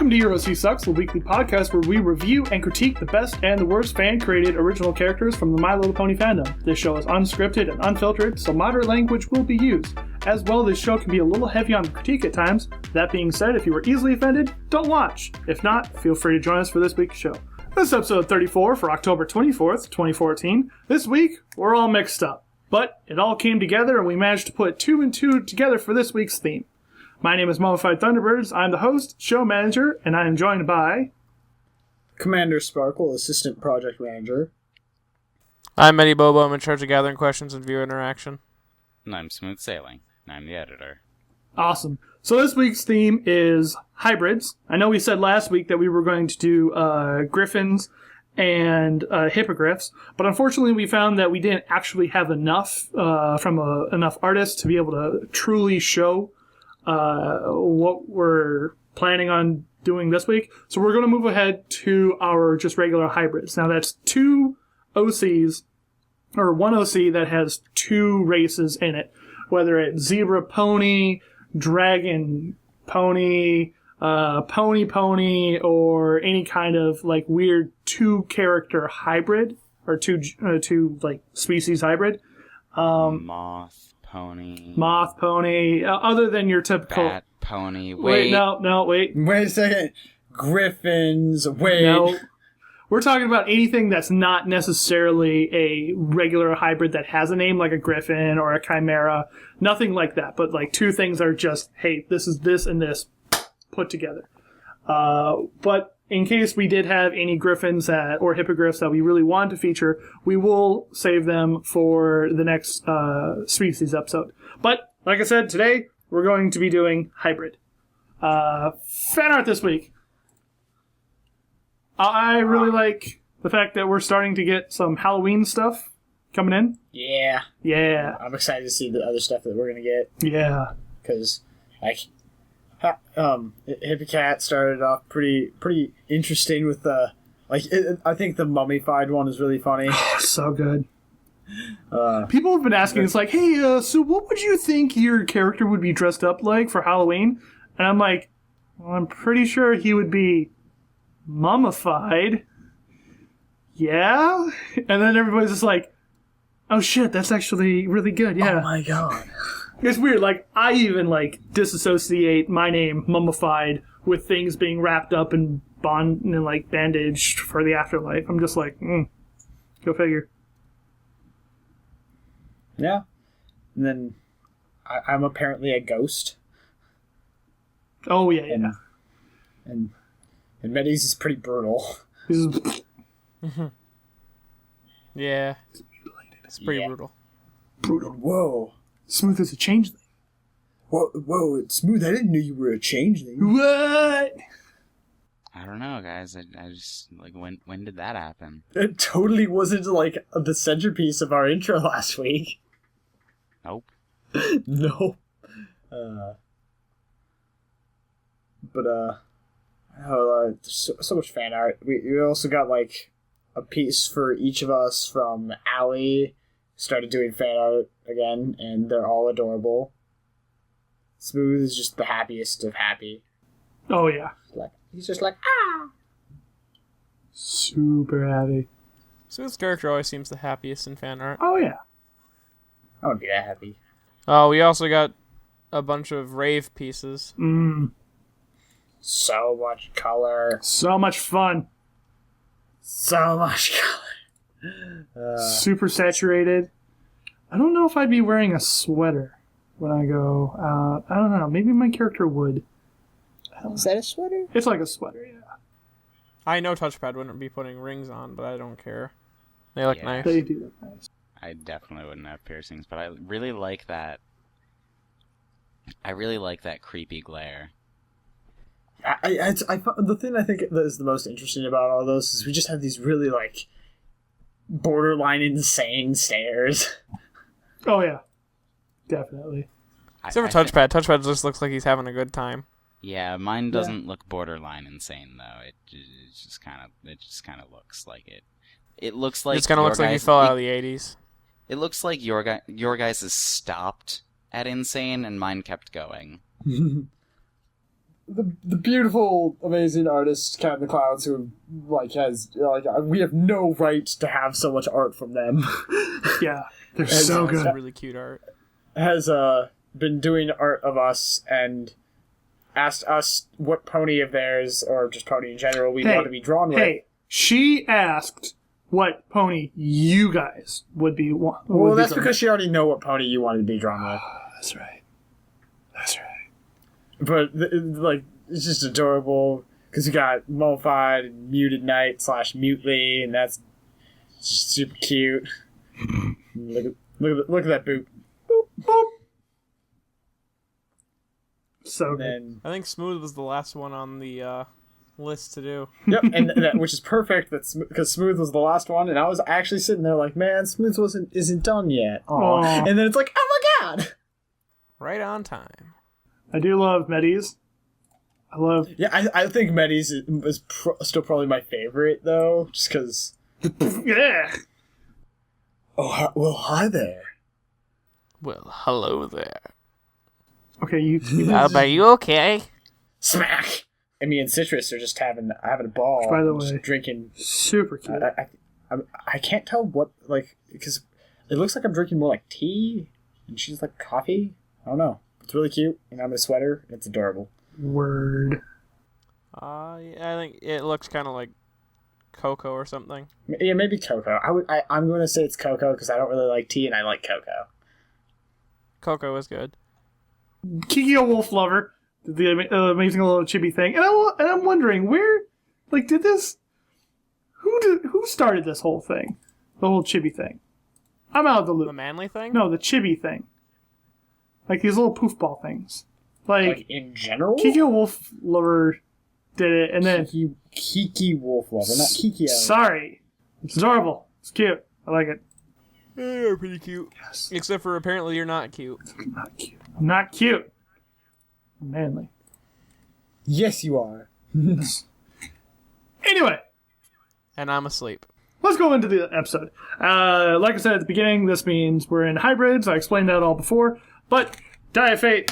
Welcome to Your OC Sucks, the weekly podcast where we review and critique the best and the worst fan-created original characters from the My Little Pony fandom. This show is unscripted and unfiltered, so moderate language will be used. As well, this show can be a little heavy on the critique at times. That being said, if you were easily offended, don't watch. If not, feel free to join us for this week's show. This is episode 34 for October 24th, 2014. This week, we're all mixed up. But it all came together and we managed to put two and two together for this week's theme. My name is Mummified Thunderbirds. I'm the host, show manager, and I am joined by... Commander Sparkle, assistant project manager. I'm Medy Bobo. I'm in charge of gathering questions and viewer interaction. And I'm Smooth Sailing, and I'm the editor. Awesome. So this week's theme is hybrids. I know we said last week that we were going to do griffins and hippogriffs, but unfortunately we found that we didn't actually have enough enough artists to be able to truly show what we're planning on doing this week. So we're going to move ahead to our just regular hybrids. Now that's two OCs, or one OC that has two races in it, whether it's zebra pony, dragon pony, pony pony, or any kind of like weird two-character hybrid, or two like species hybrid. Moth pony, other than your typical bat pony. Wait, wait a second. Griffins. Wait. No, we're talking about anything that's not necessarily a regular hybrid that has a name, like a griffin or a chimera. Nothing like that, but like two things are just, hey, this is this and this put together. But in case we did have any griffins or hippogriffs that we really want to feature, we will save them for the next species episode. But, like I said, today we're going to be doing hybrid. Fan art this week. I really like the fact that we're starting to get some Halloween stuff coming in. Yeah. Yeah. I'm excited to see the other stuff that we're going to get. Yeah. Because, Hippocat started off pretty interesting with the, I think the mummified one is really funny. So good. People have been asking, it's like, hey, so what would you think your character would be dressed up like for Halloween? And I'm like, well, I'm pretty sure he would be mummified. Yeah? And then everybody's just like, oh shit, that's actually really good, yeah. Oh my god. It's weird, like, I even, disassociate my name, Mummified, with things being wrapped up and bandaged for the afterlife. I'm just like, go figure. Yeah. And then, I'm apparently a ghost. Oh, yeah. And Medy's is pretty brutal. Yeah. It's pretty brutal. Brutal. Whoa. Smooth as a changeling. Whoa, it's Smooth. I didn't know you were a changeling. What? I don't know, guys. I just, when did that happen? It totally wasn't, the centerpiece of our intro last week. Nope. No. There's so much fan art. We also got, a piece for each of us from Allie. Started doing fan art again, and they're all adorable. Smooth is just the happiest of happy. Oh, yeah. He's just like, ah! Super happy. Smooth's character always seems the happiest in fan art. Oh, yeah. I wouldn't be that happy. Oh, we also got a bunch of rave pieces. So much color. So much fun. So much color. Super saturated. I don't know if I'd be wearing a sweater when I go out. I don't know. Maybe my character would. Is that a sweater? It's like a sweater, yeah. I know Touchpad wouldn't be putting rings on, but I don't care. They look nice. They do look nice. I definitely wouldn't have piercings, but I really like that. I really like that creepy glare. The thing I think that is the most interesting about all those is we just have these really, borderline insane stares. Oh, yeah. Definitely. Except for Touchpad. Touchpad just looks like he's having a good time. Yeah, mine doesn't look borderline insane, though. It just kind of looks like it. It looks like... It kind of looks like he fell out of the 80s. It looks like your guys' is stopped at insane, and mine kept going. the beautiful, amazing artist, Cat in the Clouds, who we have no right to have so much art from them. Yeah, they're so good. Some really cute art. Has been doing art of us and asked us what pony of theirs, or just pony in general, we want to be drawn with. Hey, she asked what pony you guys would be. Well, that's because she already know what pony you wanted to be drawn with. That's right. That's right. But it's just adorable because you got Mummified and Muted Knight / Mutely, and that's just super cute. look at that boop. Boop boop. So good. I think Smooth was the last one on the list to do. Yep, and which is perfect because Smooth was the last one, and I was actually sitting there like, man, Smooth isn't done yet. Aww. And then it's like, oh my god, right on time. I do love Medy's. I think Medy's is still probably my favorite though, just because. Yeah. Oh well, hi there. Well, hello there. Okay, you. Are you okay? Smack. And me and Citrus are just having a ball. By the just way, drinking. Super cute. I can't tell what because it looks like I'm drinking more like tea, and she's like coffee. I don't know. It's really cute, and I'm in a sweater, and it's adorable. Word. I think it looks kind of like cocoa or something. Yeah, maybe cocoa. I'm going to say it's cocoa because I don't really like tea, and I like cocoa. Cocoa is good. Kiki, a wolf lover, the amazing little chibi thing, and I'm wondering where, did this? Who started this whole thing? The whole chibi thing. I'm out of the loop. The manly thing? No, the chibi thing. Like these little poofball things. Like in general? Kiki Wolf Lover did it, and then... Kiki Wolf Lover, not Kiki. Sorry. It's adorable. It's cute. I like it. You're pretty cute. Yes. Except for apparently you're not cute. Not cute. I'm not cute. I'm manly. Yes, you are. Anyway. And I'm asleep. Let's go into the episode. Like I said at the beginning, this means we're in hybrids. I explained that all before. But Die of Fate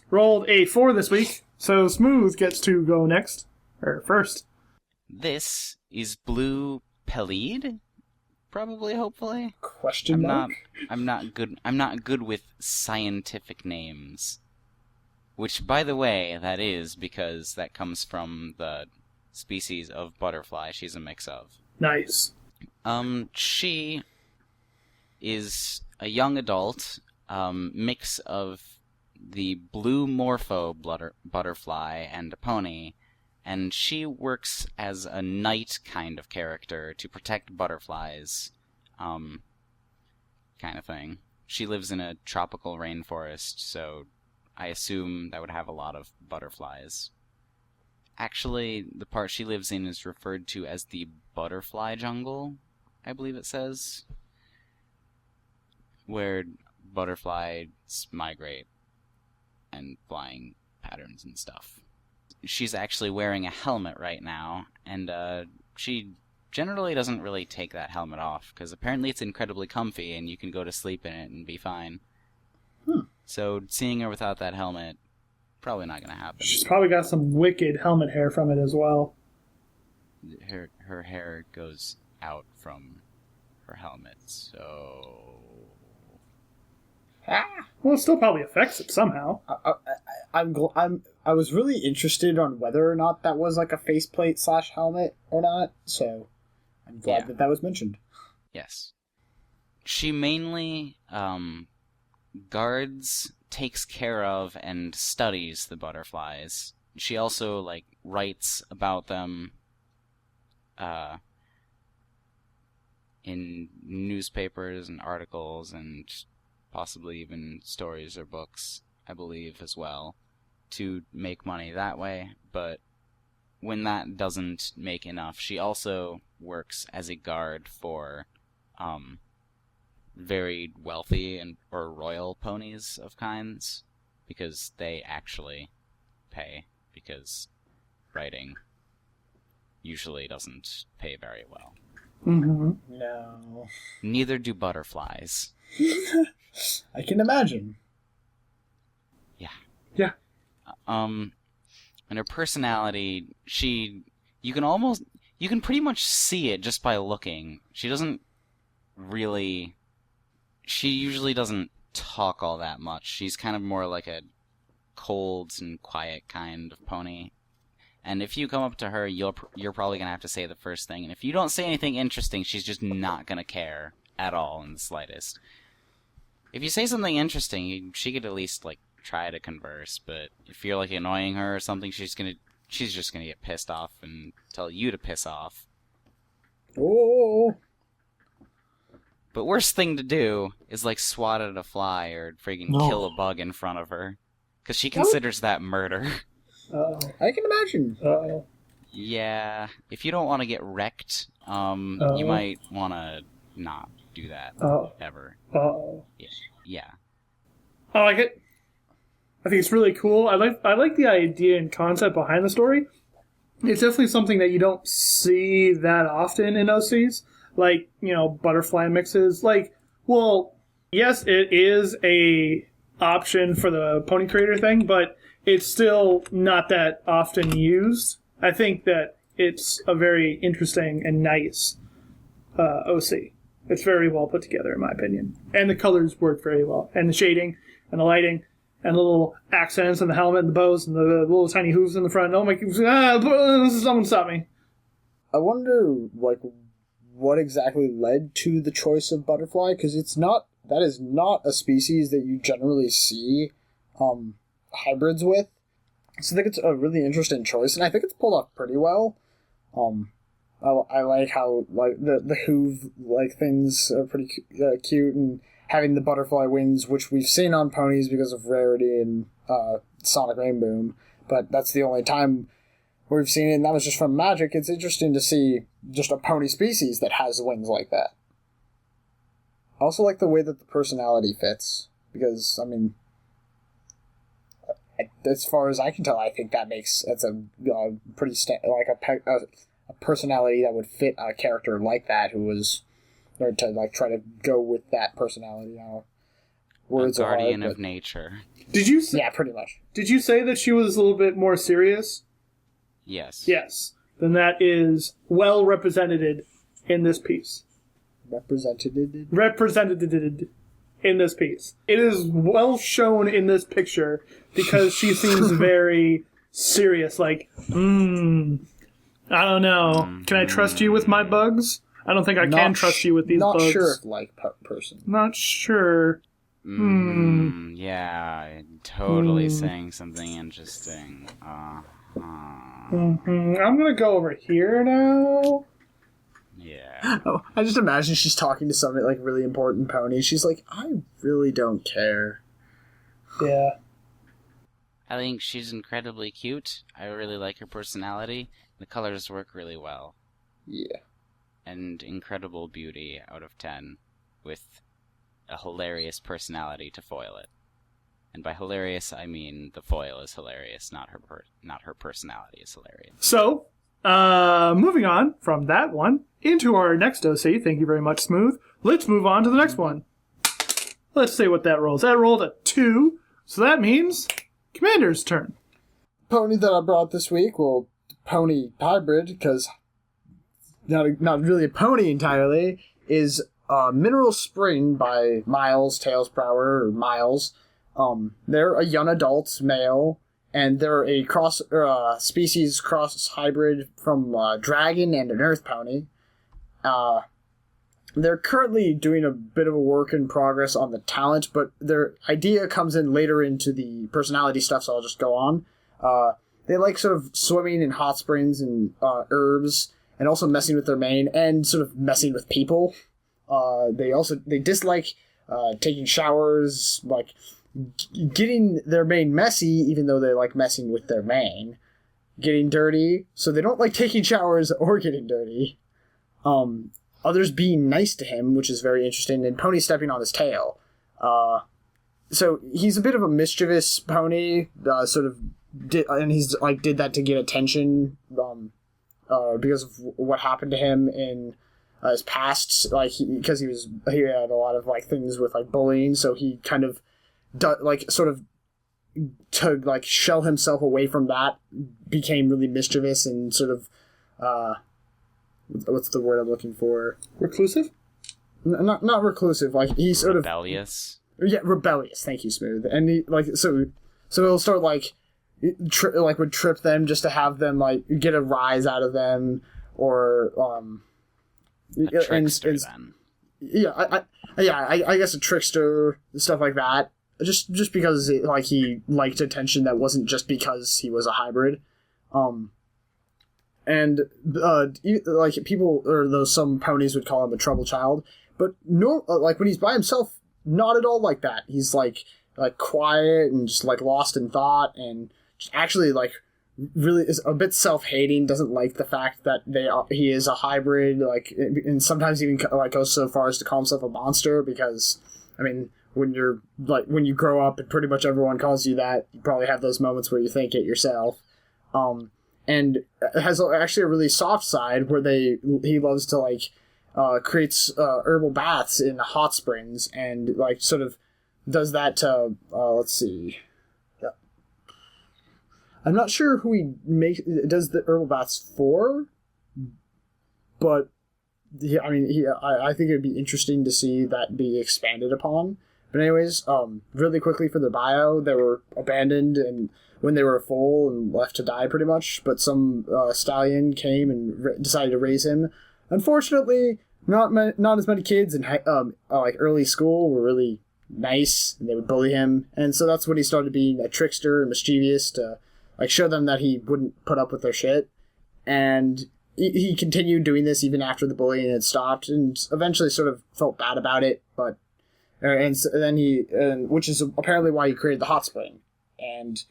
rolled a 4 this week, so Smooth gets to go next. Or first. This is Blue Pelide? Probably, hopefully. Question mark? I'm not good with scientific names. Which, by the way, that is because that comes from the species of butterfly she's a mix of. Nice. She is a young adult, mix of the blue Morpho butterfly and a pony, and she works as a knight kind of character to protect butterflies, kind of thing. She lives in a tropical rainforest, so I assume that would have a lot of butterflies. Actually, the part she lives in is referred to as the butterfly jungle, I believe it says, where butterflies migrate and flying patterns and stuff. She's actually wearing a helmet right now, and she generally doesn't really take that helmet off, because apparently it's incredibly comfy and you can go to sleep in it and be fine. So seeing her without that helmet, probably not going to happen. She's probably got some wicked helmet hair from it as well. Her hair goes out from her helmet, so... Well, it still probably affects it somehow. I was really interested on whether or not that was like a faceplate / helmet or not, so I'm glad that was mentioned. Yes. She mainly guards, takes care of, and studies the butterflies. She also writes about them in newspapers and articles and possibly even stories or books, I believe, as well, to make money that way. But when that doesn't make enough, she also works as a guard for very wealthy or royal ponies of kinds, because they actually pay, because writing usually doesn't pay very well. Mm-hmm. No. Neither do butterflies. I can imagine. Yeah. Yeah. And her personality, you can pretty much see it just by looking. She usually doesn't talk all that much. She's kind of more like a cold and quiet kind of pony. And if you come up to her, you're probably going to have to say the first thing. And if you don't say anything interesting, she's just not going to care at all in the slightest. If you say something interesting, she could at least, like, try to converse. But if you're, like, annoying her or something, she's just going to get pissed off and tell you to piss off. Oh. But worst thing to do is, like, swat at a fly or friggin' kill a bug in front of her. Because she considers that murder. I can imagine. Yeah, if you don't want to get wrecked, you might want to not do that ever. Yeah. I like it. I think it's really cool. I like the idea and concept behind the story. It's definitely something that you don't see that often in OCs, like, butterfly mixes. Like, well, yes, it is a option for the pony creator thing, but it's still not that often used. I think that it's a very interesting and nice OC. It's very well put together, in my opinion. And the colors work very well. And the shading, and the lighting, and the little accents, and the helmet, and the bows, and the little tiny hooves in the front. Oh my... someone stop me. I wonder, like, what exactly led to the choice of butterfly, because that is not a species that you generally see hybrids with. So I think it's a really interesting choice, and I think it's pulled off pretty well. I like how, like, the hoof like things are pretty cute, and having the butterfly wings, which we've seen on ponies because of Rarity and Sonic Rainboom, but that's the only time we've seen it, and that was just from Magic. It's interesting to see just a pony species that has wings like that. I also like the way that the personality fits, because, I mean, as far as I can tell, I think that's a pretty a personality that would fit a character like that or to like try to go with that personality. Words a guardian are hard, of nature. Did you say, yeah, pretty much. Did you say that she was a little bit more serious? Yes. Yes. Then that is well represented in this piece. Represented in this piece. It is well shown in this picture because she seems very serious, like, I don't know. Can I trust you with my bugs? I don't think I can trust you with these bugs. Not sure if like person. Not sure. Yeah, totally saying something interesting. I'm gonna go over here now. Yeah. Oh, I just imagine she's talking to some like really important pony. She's like, I really don't care. Yeah. I think she's incredibly cute. I really like her personality. The colors work really well. Yeah. And incredible beauty out of 10, with a hilarious personality to foil it. And by hilarious, I mean the foil is hilarious, not her personality is hilarious. So, moving on from that one into our next OC. Thank you very much, Smooth. Let's move on to the next one. Let's see what that rolls. That rolled a 2, so that means Commander's turn. Pony that I brought this week, well, pony hybrid, because not really a pony entirely, is Mineral Spring by Miles Tailsprower, or Miles. They're a young adult male, and they're a species cross hybrid from dragon and an earth pony. They're currently doing a bit of a work in progress on the talent, but their idea comes in later into the personality stuff, so I'll just go on. They like sort of swimming in hot springs and herbs, and also messing with their mane, and sort of messing with people. They dislike taking showers, like getting their mane messy, even though they like messing with their mane. Getting dirty, so they don't like taking showers or getting dirty. Others being nice to him, which is very interesting, and pony stepping on his tail. So he's a bit of a mischievous pony, and he's like did that to get attention, because of what happened to him in his past, like because he had a lot of like things with like bullying, so he kind of sort of to like shell himself away from that, became really mischievous and sort of what's the word I'm looking for? Reclusive? Not reclusive. Like he's sort Rebellious. rebellious. Thank you, Smooth. And he so he'll start like would trip them just to have them like get a rise out of them, or A trickster, then. I guess a trickster, stuff like that. Just because he liked attention that wasn't just because he was a hybrid, and like people or those some ponies would call him a trouble child, but like when he's by himself, not at all like that. He's like quiet and just like lost in thought, and just actually like really is a bit self-hating. Doesn't like the fact that he is a hybrid, like, and sometimes even like goes so far as to call himself a monster, because I mean, when you grow up and pretty much everyone calls you that, you probably have those moments where you think it yourself. And it has actually a really soft side where he loves to like creates herbal baths in hot springs, and like sort of does that to let's see. I'm not sure who he does the herbal baths for, but I think it'd be interesting to see that be expanded upon. But anyways, really quickly for the bio, they were abandoned and when they were full and left to die pretty much, but some stallion came and decided to raise him. Unfortunately, not as many kids in like early school were really nice, and they would bully him, and so that's when he started being a trickster and mischievous to like show them that he wouldn't put up with their shit. And he continued doing this even after the bullying had stopped, and eventually sort of felt bad about it, but and then which is apparently why he created the hot spring, and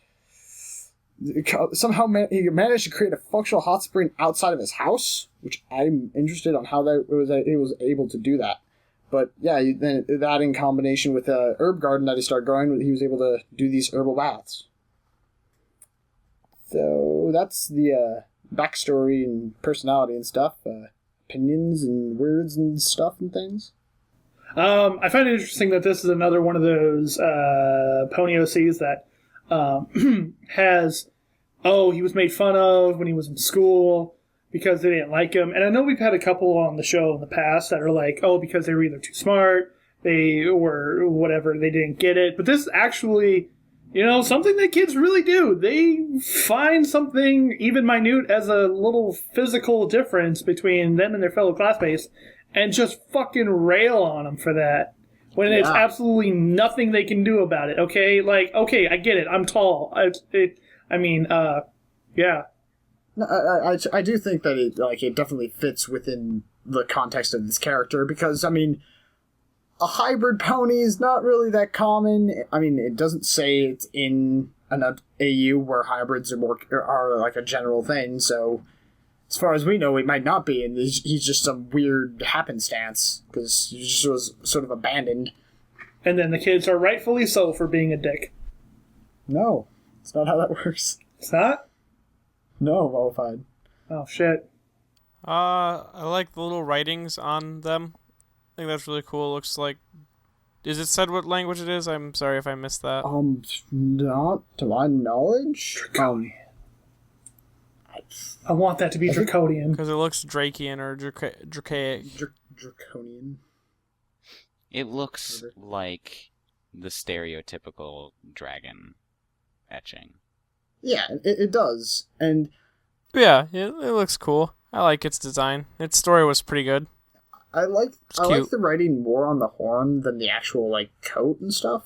somehow he managed to create a functional hot spring outside of his house, which I'm interested on how he was able to do that. But yeah, then that in combination with a herb garden that he started growing, he was able to do these herbal baths. So that's the backstory and personality and stuff, opinions and words and stuff and things. I find it interesting that this is another one of those pony OCs that has, he was made fun of when he was in school because they didn't like him. And I know we've had a couple on the show in the past that are like, because they were either too smart, they were whatever, they didn't get it. But this is actually, something that kids really do. They find something even minute as a little physical difference between them and their fellow classmates and just fucking rail on them for that. When it's absolutely nothing they can do about it, okay? Like, okay, I get it. I'm tall. Yeah. No, I do think that it definitely fits within the context of this character, because, I mean, a hybrid pony is not really that common. I mean, it doesn't say it's in an AU where hybrids are like a general thing, so as far as we know, it might not be, and he's just some weird happenstance, because he just was sort of abandoned. And then the kids are rightfully so for being a dick. No, it's not how that works. It's not? No, qualified. Oh, shit. I like the little writings on them. I think that's really cool. It looks like... Is it said what language it is? I'm sorry if I missed that. Not to my knowledge. Draconian. I want that to be Draconian. Because it looks Drakian or Dracaic. Draconian. It looks like the stereotypical dragon etching. Yeah, it does. And yeah, it looks cool. I like its design. Its story was pretty good. I like the writing more on the horn than the actual like coat and stuff.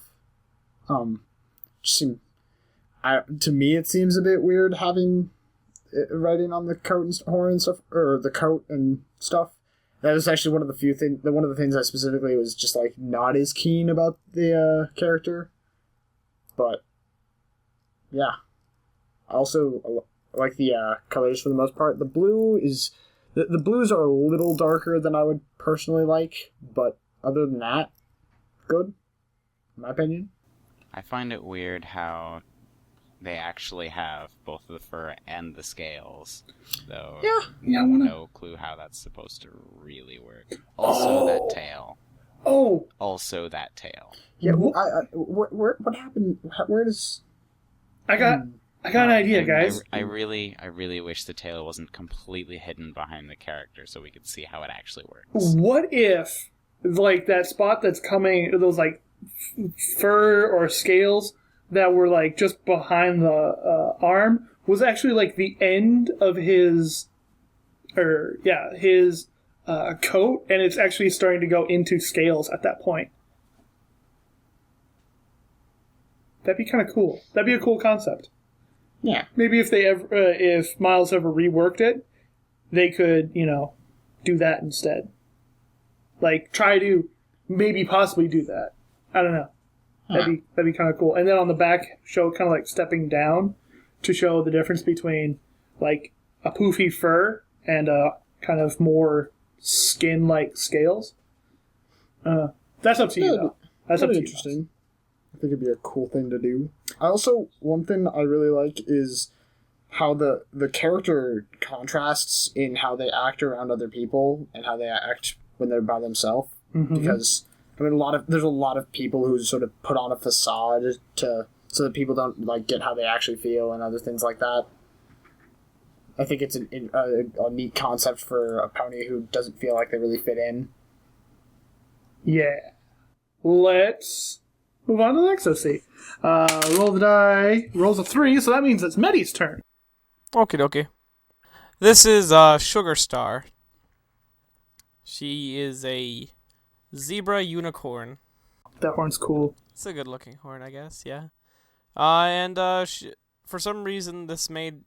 To me, it seems a bit weird having writing on the coat and horn and stuff, or the coat and stuff. That was actually one of the things I specifically was just like not as keen about the character. But yeah, I also like the colors for the most part. The blue is. The blues are a little darker than I would personally like, but other than that, good, in my opinion. I find it weird how they actually have both the fur and the scales, though I have no clue how that's supposed to really work. Also, that tail. Oh! Also, that tail. Yeah, what happened? Where does... I got an idea, guys. I really wish the tail wasn't completely hidden behind the character so we could see how it actually works. What if, like, that spot that's coming, those, like, fur or scales that were, like, just behind the arm was actually, like, the end of his coat, and it's actually starting to go into scales at that point. That'd be kind of cool. That'd be a cool concept. Yeah. Maybe if Miles ever reworked it, they could, do that instead. Like, try to maybe possibly do that. I don't know. That'd be kind of cool. And then on the back, show kind of like stepping down to show the difference between, like, a poofy fur and a kind of more skin-like scales. That's up to you, though. That's up to you. Interesting. I think it'd be a cool thing to do. One thing I really like is how the character contrasts in how they act around other people and how they act when they're by themselves. Mm-hmm. Because there's a lot of people who sort of put on a facade so that people don't like get how they actually feel and other things like that. I think it's a neat concept for a pony who doesn't feel like they really fit in. Yeah. Let's move on to the next OC. Roll the die. Rolls a 3, so that means it's Medy's turn. Okie dokie. This is Sugar Star. She is a zebra unicorn. That horn's cool. It's a good looking horn, I guess, yeah. She, for some reason, this made,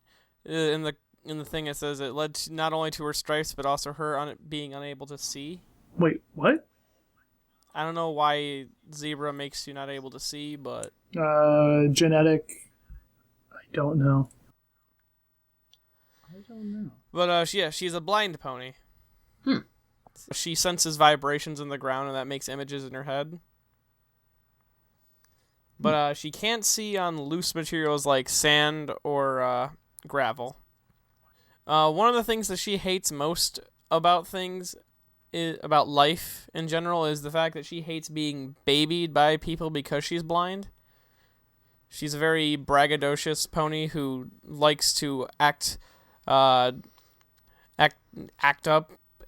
in the thing it says it led not only to her stripes, but also her being unable to see. Wait, what? I don't know why zebra makes you not able to see, but... Genetic... I don't know. But, she's a blind pony. She senses vibrations in the ground, and that makes images in her head. But, she can't see on loose materials like sand or, gravel. One of the things that she hates most about about life in general is the fact that she hates being babied by people because she's blind. She's a very braggadocious pony who likes to act up,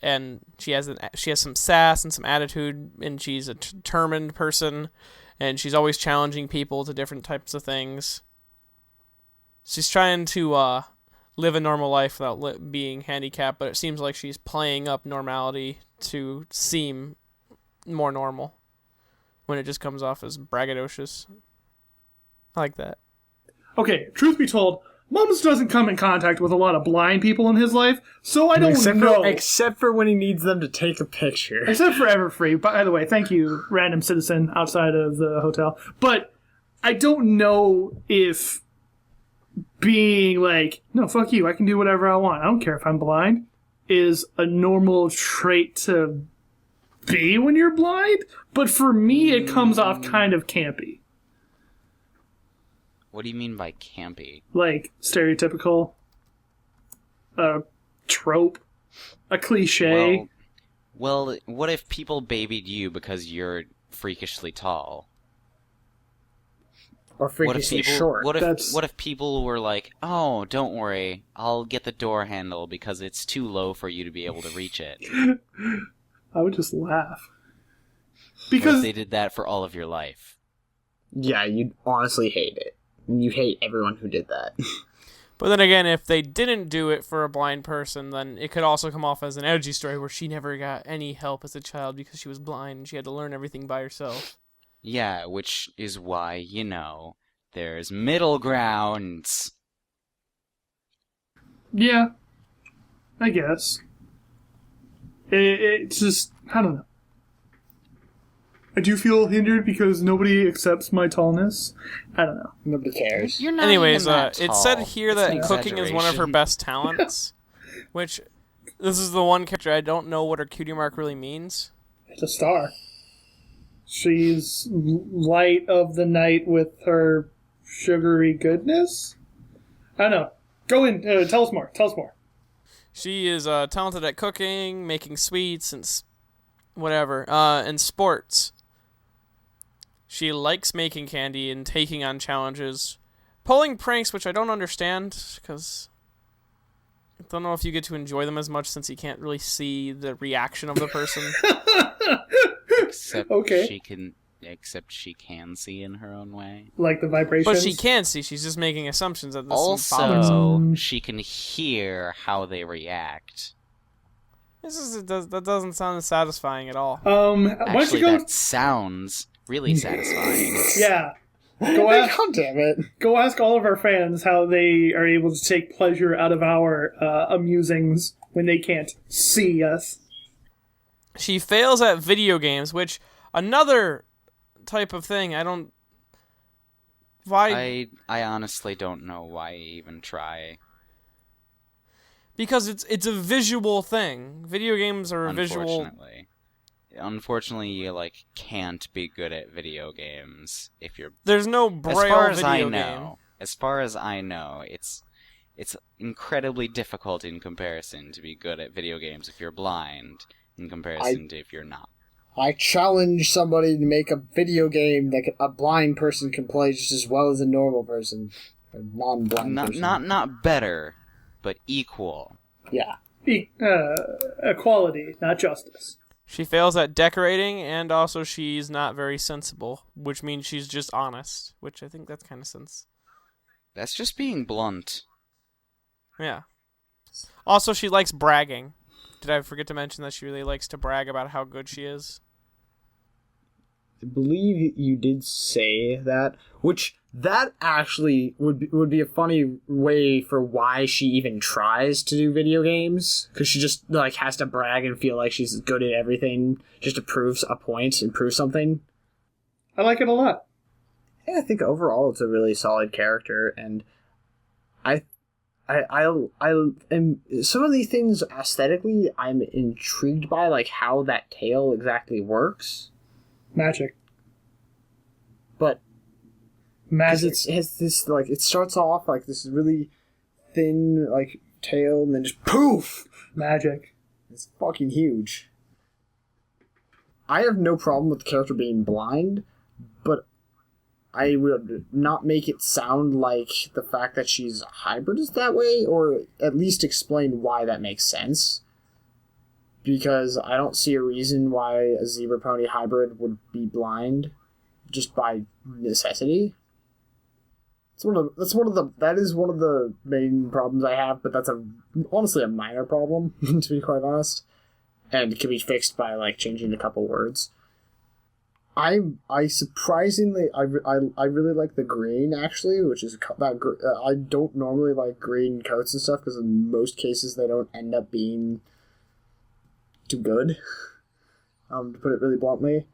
and she has some sass and some attitude, and she's a determined person, and she's always challenging people to different types of things. She's trying to live a normal life without being handicapped, but it seems like she's playing up normality to seem more normal when it just comes off as braggadocious. I like that. Okay, truth be told, Mums doesn't come in contact with a lot of blind people in his life, so I don't know. Except for when he needs them to take a picture. Except for Everfree. By the way, thank you, random citizen outside of the hotel. But I don't know if being like, no, fuck you, I can do whatever I want, I don't care if I'm blind, is a normal trait to be when you're blind. But for me, it comes off kind of campy. What do you mean by campy? Like, stereotypical, a trope, a cliche. Well, what if people babied you because you're freakishly tall? Or freakishly short. What if people were like, oh, don't worry, I'll get the door handle because it's too low for you to be able to reach it? I would just laugh. Because what if they did that for all of your life? Yeah, you'd honestly hate it. You hate everyone who did that. But then again, if they didn't do it for a blind person, then it could also come off as an edgy story where she never got any help as a child because she was blind and she had to learn everything by herself. Yeah, which is why, there's middle grounds. Yeah, I guess. It's just, I don't know. I do feel hindered because nobody accepts my tallness. I don't know. Nobody cares. You're not Anyways, even that tall. It said here that cooking is one of her best talents, which this is the one character I don't know what her cutie mark really means. It's a star. She's light of the night with her sugary goodness? I don't know. Go in. Tell us more. She is talented at cooking, making sweets, and whatever. And sports. She likes making candy and taking on challenges, pulling pranks, which I don't understand, because I don't know if you get to enjoy them as much since you can't really see the reaction of the person. Except Okay. she can see in her own way. Like the vibrations. But she can see. She's just making assumptions that this bothers them. Also, she can hear how they react. That doesn't sound satisfying at all. Why don't Actually, you go? that sounds really satisfying. Yeah. God damn it. Go ask all of our fans how they are able to take pleasure out of our amusings when they can't see us. She fails at video games, which another type of thing. Why? I honestly don't know why even try. Because it's a visual thing. Video games are a visual. Unfortunately, you can't be good at video games if you're. There's no braille video game. As far as I know, it's incredibly difficult in comparison to be good at video games if you're blind in comparison to if you're not. I challenge somebody to make a video game that a blind person can play just as well as a normal person, a non-blind person. Not better, but equal. Yeah. Equality, not justice. She fails at decorating, and also she's not very sensible, which means she's just honest, which I think that's kind of sense. That's just being blunt. Yeah. Also, she likes bragging. Did I forget to mention that she really likes to brag about how good she is? I believe you did say that, which that actually would be a funny way for why she even tries to do video games, because she just has to brag and feel like she's good at everything just to prove a point and prove something. I like it a lot. Yeah, I think overall it's a really solid character, and I am some of these things aesthetically I'm intrigued by, like how that tail exactly works. Magic. But Magic. it has this it starts off like this really thin tail and then just poof. Magic. It's fucking huge. I have no problem with the character being blind, but I would not make it sound like the fact that she's a hybrid is that way, or at least explain why that makes sense. Because I don't see a reason why a zebra pony hybrid would be blind just by necessity. That is one of the main problems I have, but that's honestly a minor problem, to be quite honest. And it can be fixed by changing a couple words. I surprisingly I really like the green actually, which is that I don't normally like green coats and stuff because in most cases they don't end up being too good, to put it really bluntly.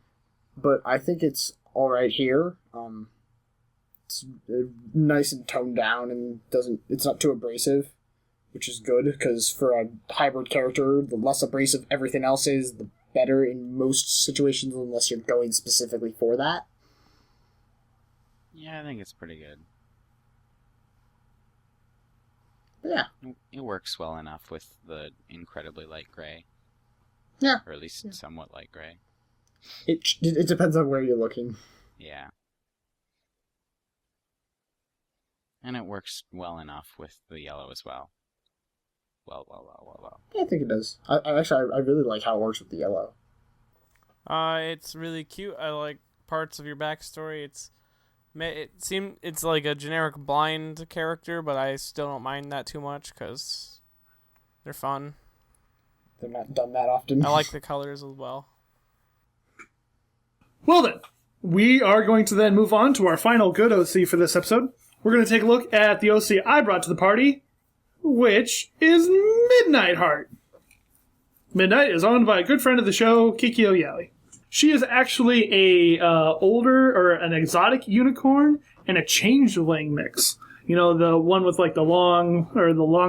But I think it's all right here. It's nice and toned down and it's not too abrasive, which is good because for a hybrid character, the less abrasive everything else is, the better in most situations, unless you're going specifically for that. Yeah, I think it's pretty good. Yeah. It works well enough with the incredibly light gray. Yeah. Or at least somewhat light gray. It depends on where you're looking. Yeah. And it works well enough with the yellow as well. Well. Yeah, I think it does. I really like how it works with the yellow. It's really cute. I like parts of your backstory. It's like a generic blind character, but I still don't mind that too much because they're fun. They're not done that often. I like the colors as well. Well then, we are going to then move on to our final good OC for this episode. We're going to take a look at the OC I brought to the party, which is Midnight Heart. Midnight is owned by a good friend of the show, Kiki Oyali. She is actually an exotic unicorn and a changeling mix. You know, the one with the long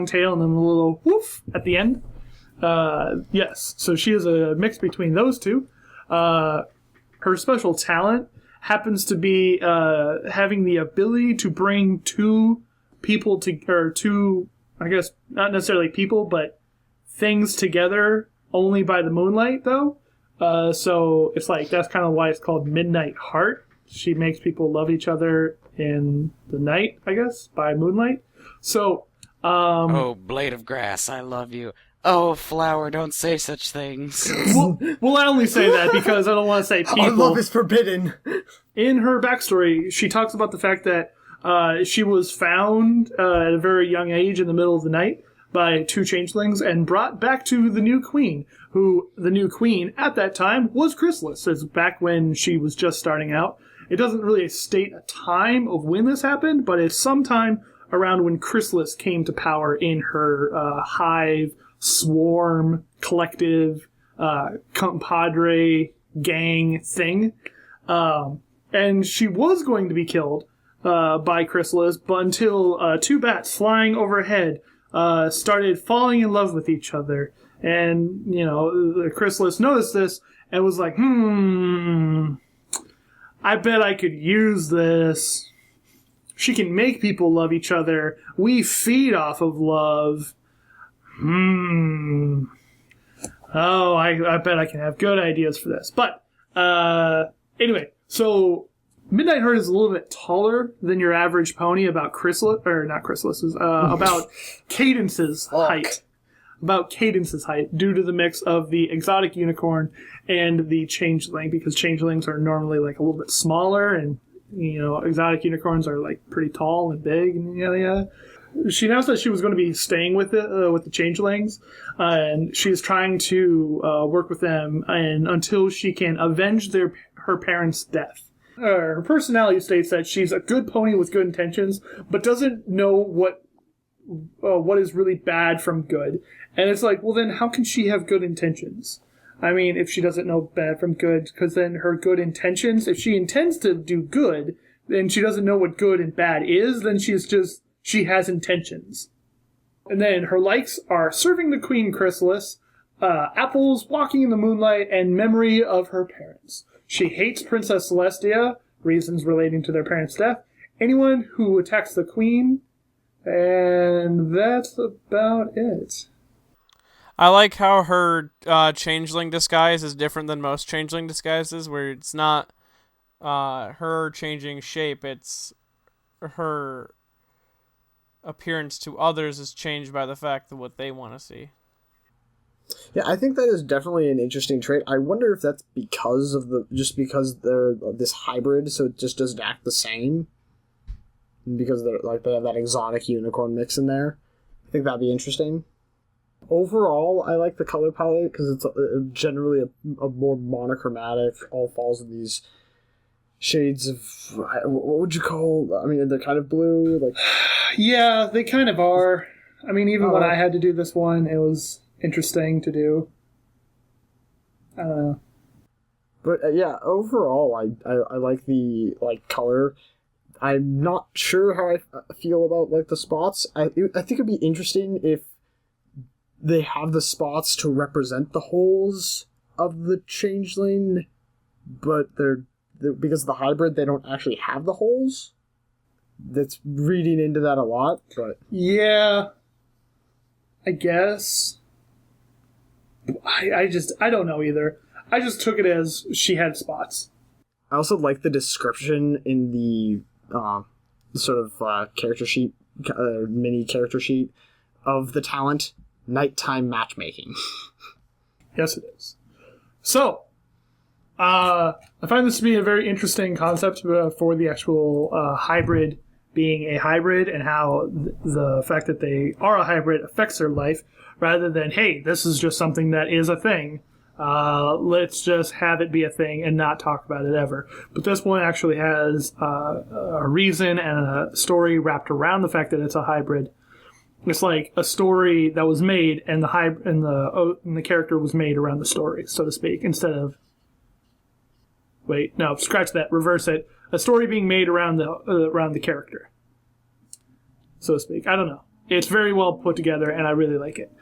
tail and then the little woof at the end. Yes, so she is a mix between those two. Her special talent happens to be having the ability to bring two, I guess, not necessarily people, but things together only by the moonlight, though. So it's that's kind of why it's called Midnight Heart. She makes people love each other in the night, I guess, by moonlight. So, Oh, blade of grass, I love you. Oh, flower, don't say such things. well, I only say that because I don't want to say people. Our love is forbidden. In her backstory, she talks about the fact that she was found at a very young age in the middle of the night by two changelings and brought back to the new queen, who the new queen at that time was Chrysalis. It's back when she was just starting out. It doesn't really state a time of when this happened, but it's sometime around when Chrysalis came to power in her hive, swarm, collective, compadre, gang thing. And she was going to be killed by Chrysalis, but until two bats flying overhead started falling in love with each other. And, the Chrysalis noticed this and was like, I bet I could use this. She can make people love each other. We feed off of love. Oh, I bet I can have good ideas for this. But, anyway, so Midnight Herd is a little bit taller than your average pony, about not Chrysalis's, about Cadence's height. About Cadence's height, due to the mix of the exotic unicorn and the changeling, because changelings are normally like a little bit smaller, and exotic unicorns are like pretty tall and big, and yada. She announced that she was going to be staying with the changelings, and she's trying to work with them, and until she can avenge her parents' death. Her personality states that she's a good pony with good intentions, but doesn't know what is really bad from good. And it's like, well, then how can she have good intentions? I mean, if she doesn't know bad from good, because then her good intentions, if she intends to do good, then she doesn't know what good and bad is, then she has intentions. And then her likes are serving the Queen Chrysalis, apples, walking in the moonlight, and memory of her parents. She hates Princess Celestia, reasons relating to their parents' death, anyone who attacks the Queen, and that's about it. I like how her changeling disguise is different than most changeling disguises, where it's not her changing shape, it's her appearance to others is changed by the fact of what they want to see. Yeah, I think that is definitely an interesting trait. I wonder if that's because they're this hybrid, so it just doesn't act the same. Because they have that exotic unicorn mix in there. I think that'd be interesting. Overall, I like the color palette because it's generally a more monochromatic, all falls in these shades of, what would you call, I mean, they're kind of blue, like... Yeah, they kind of are. I mean, even when I had to do this one, it was interesting to do. I don't know. But yeah, overall, I like the color. I'm not sure how I feel about the spots. I think it'd be interesting if they have the spots to represent the holes of the changeling, but they're because of the hybrid, they don't actually have the holes. That's reading into that a lot, but... Yeah, I guess. I don't know either. I just took it as she had spots. I also like the description in the sort of character sheet, mini character sheet of the talent, nighttime matchmaking. Yes, it is. So, I find this to be a very interesting concept for the actual hybrid being a hybrid, and how the fact that they are a hybrid affects their life, rather than, hey, this is just something that is a thing. Let's just have it be a thing and not talk about it ever. But this one actually has a reason and a story wrapped around the fact that it's a hybrid. It's like a story that was made, and the character was made around the story, so to speak, instead of... Wait, no, scratch that, reverse it. A story being made around the character, so to speak. I don't know. It's very well put together, and I really like it.